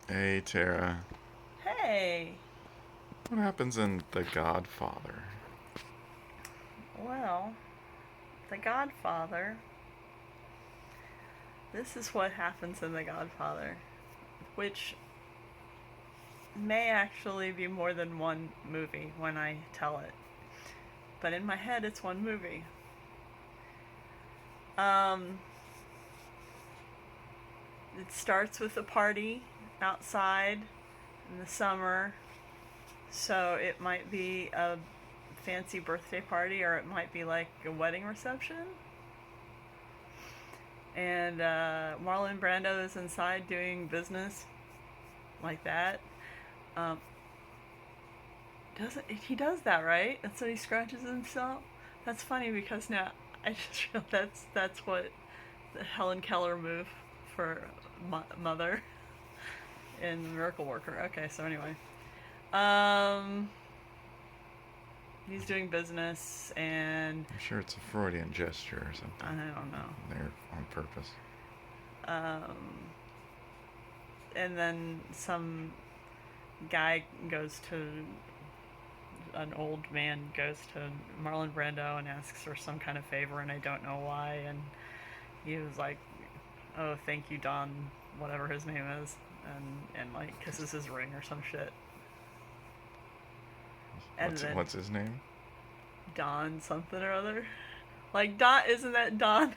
Hey, Tara. Hey, What happens in The Godfather? well, The Godfather. This is what happens in The Godfather, which may actually be more than one movie when I tell it. But in my head, it's one movie. Um, it starts with a party outside in the summer, so it might be a fancy birthday party or it might be like a wedding reception. And Marlon Brando is inside doing business like that. Um, doesn't he does that right? And so he scratches himself. That's funny because now I just feel that's what the Helen Keller move for mother in the Miracle Worker. Okay, so anyway, um, he's doing business and I'm sure it's a Freudian gesture or something. I don't know. There on purpose. Um, and then some guy goes to an old man goes to Marlon Brando and asks for some kind of favor, and I don't know why. And he was like, "Oh, thank you, Don, whatever his name is," and like kisses his ring or some shit. And then What's his name? Don something or other. Like Don, isn't that Don?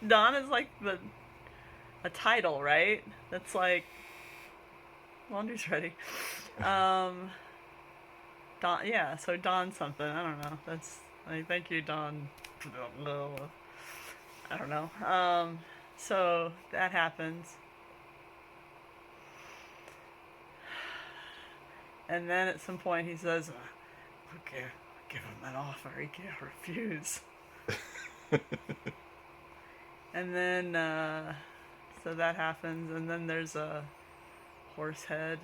Don is like the a title, right? That's like laundry's ready. Um, Don, yeah. So Don something. I don't know. That's like thank you, Don. I don't know. So that happens, and then at some point he says, "Okay, give him an offer. He can't refuse." And then, so that happens, and then there's a horse head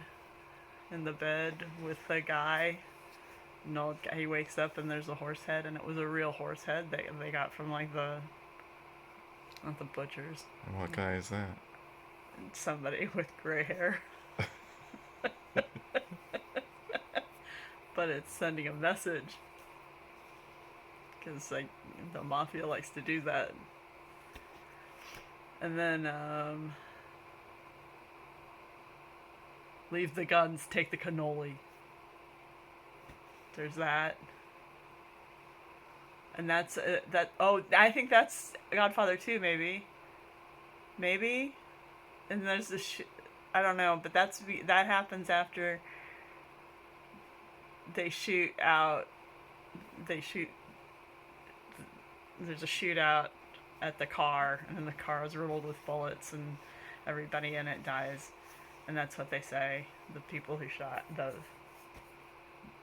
in the bed with the guy. No, he wakes up and there's a horse head, and it was a real horse head they got from like the not the butchers, And what guy is that? somebody with gray hair, but it's sending a message because like the mafia likes to do that. And then leave the guns, take the cannoli. There's that. And that's that. Oh, I think that's Godfather 2, maybe. Maybe. And there's the. I don't know, but that happens after they shoot out. They shoot. There's a shootout at the car, and the car is riddled with bullets, and everybody in it dies. And that's what they say. The people who shot the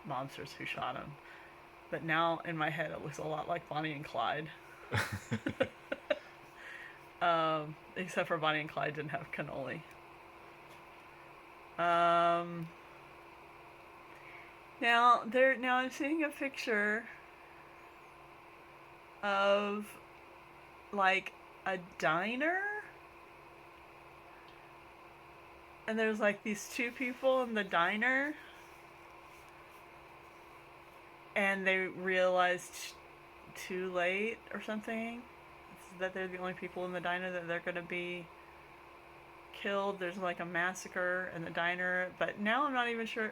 monsters who shot him. But now in my head, it looks a lot like Bonnie and Clyde. Except for Bonnie and Clyde didn't have cannoli. Um, now I'm seeing a picture of like a diner, and there's like these two people in the diner, and they realized too late or something that they're the only people in the diner that they're gonna be killed. There's like a massacre in the diner, but now I'm not even sure.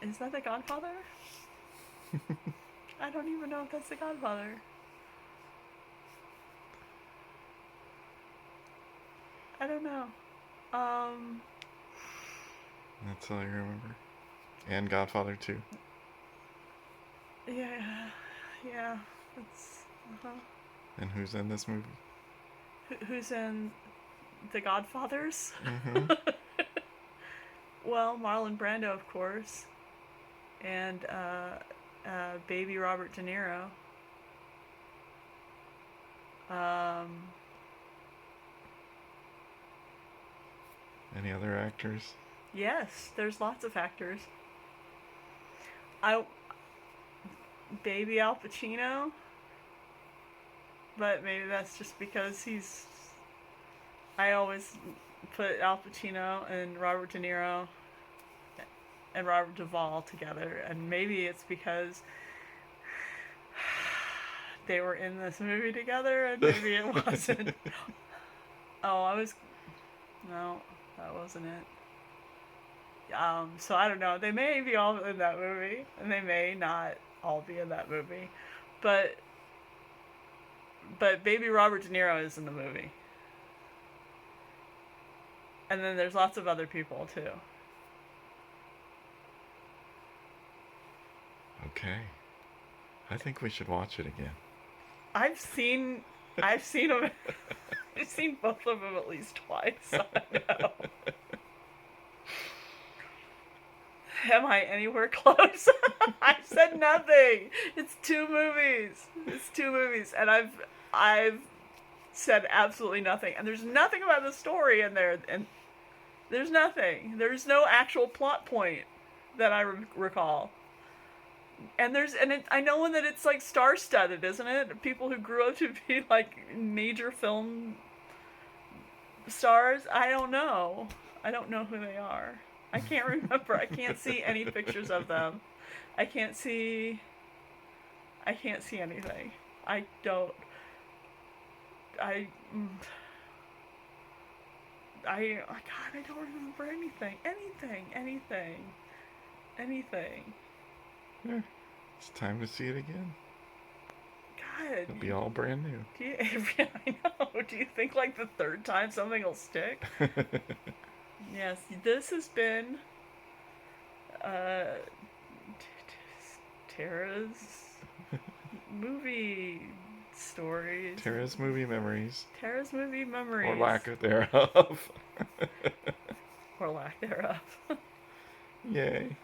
Is that the Godfather? I don't even know if that's the Godfather. I don't know. Um, That's all I remember. And Godfather 2. yeah, yeah. It's uh-huh. And who's in this movie? Who's in the Godfathers? Mm-hmm. Well, Marlon Brando, of course, and baby Robert De Niro. Um, Any other actors? yes, there's lots of actors. I baby Al Pacino, but maybe that's just because he's. I always put Al Pacino and Robert De Niro and Robert Duvall together, and maybe it's because they were in this movie together, and maybe it wasn't. Oh, I was no, that wasn't it. So I don't know. They may be all in that movie, and they may not all be in that movie, but Baby Robert De Niro is in the movie, and then there's lots of other people too. Okay. I think we should watch it again. I've seen, I've seen them. I've seen both of them at least twice. So I know. Am I anywhere close? I've said nothing. It's two movies. It's two movies, and I've said absolutely nothing. And there's nothing about the story in there, and there's nothing. There's no actual plot point that I recall. And I know that it's like star-studded, isn't it? People who grew up to be like major film stars. I don't know. I don't know who they are. I can't remember. I can't see any pictures of them. I can't see. I can't see anything. I don't. I. God, I don't remember anything. Anything. Yeah. It's time to see it again. God. It'll be all brand new. I know. Do you think like the third time something will stick? Yes, this has been uh, Tara's movie stories. Tara's movie memories. Tara's movie memories. Or lack thereof. Or lack thereof. Yay.